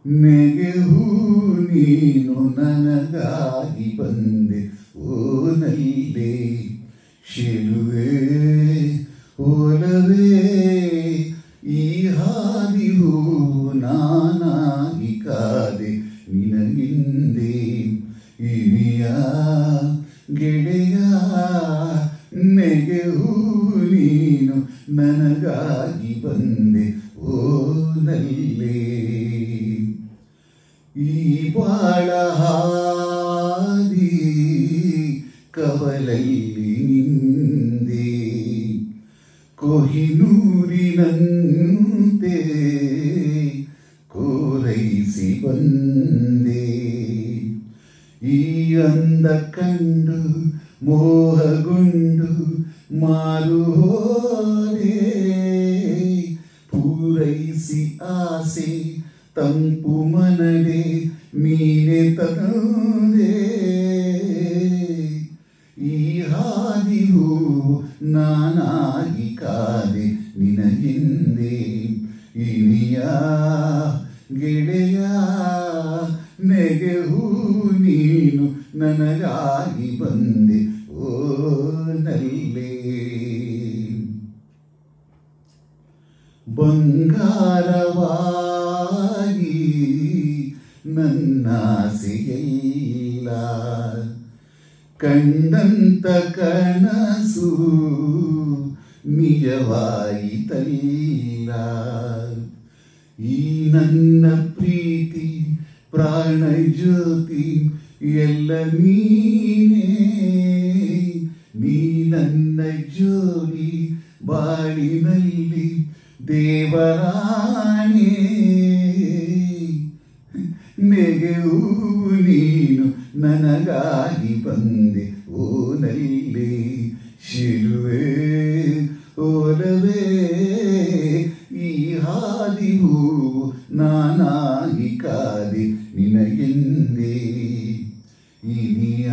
ನೆಗೆಹೂ ನೀನು ನನಗಾಗಿ ಬಂದೆ ಓನಲ್ಲೇ ಶಿಲುವೆ ಓಲವೇ ಈ ಹಾದಿಗೂ ನಾನಾಗಿ ಕಾದೆ ನಿನಗಿಂದೆ ಇನಿಯ ಗೆಳೆಯ ನೆಗೆಹೂ ನೀನು ನನಗಾಗಿ ಬಂದೆ ಓನಲ್ಲೇ ಈ ಬಾಳ ಹಾದಿ ಕವಲಲ್ಲಿ ನಿಂದೆ ಕೊಹಿನೂರಿನಂತೆ ಕೋರೈಸಿ ಬಂದೆ ಈ ಅಂದ ಕಂಡು ಮೋಹಗೊಂಡು ಮಾರು ಹೋದೆ ಪೂರೈಸಿ ಆಸೆ ತಂಪು ಮನಡೆ ನೀನೆ ತಂದೆ ಈ ಹಾದಿಗೂ ನಾನಾಗಿ ಕಾದೆ ನಿನ ಹಿಂದೆ ಇನಿಯ ಗೆಳೆಯ ನೆಗೆಹೂ ನೀನು ನನಗಾಗಿ ಬಂದೆ ಓನಲ್ಲೇ ಬಂಗಾರವಾಗಿ ನನ್ನಾಸೆಯೆಲ್ಲ ಕಂಡಂತ ಕನಸು ನಿಜವಾಯಿತಲ್ಲ ಈ ನನ್ನ ಪ್ರೀತಿ ಪ್ರಾಣ ಜ್ಯೋತಿ ಎಲ್ಲ ನೀನೇ ನೀ ನನ್ನ ಜೋಡಿ ಬಾಳಿನಲ್ಲಿ ದೇವರಾಣೆ ನೆಗೆಹೂ ನೀನು ನನಗಾಗಿ ಬಂದೆ ಓನಲ್ಲೇ ಶಿಲುವೆ ಓಲವೇ ಈ ಹಾದಿಗೂ ನಾನಾಗಿ ಕಾದೆ ನಿನಗೆಂದೇ ಇನಿಯ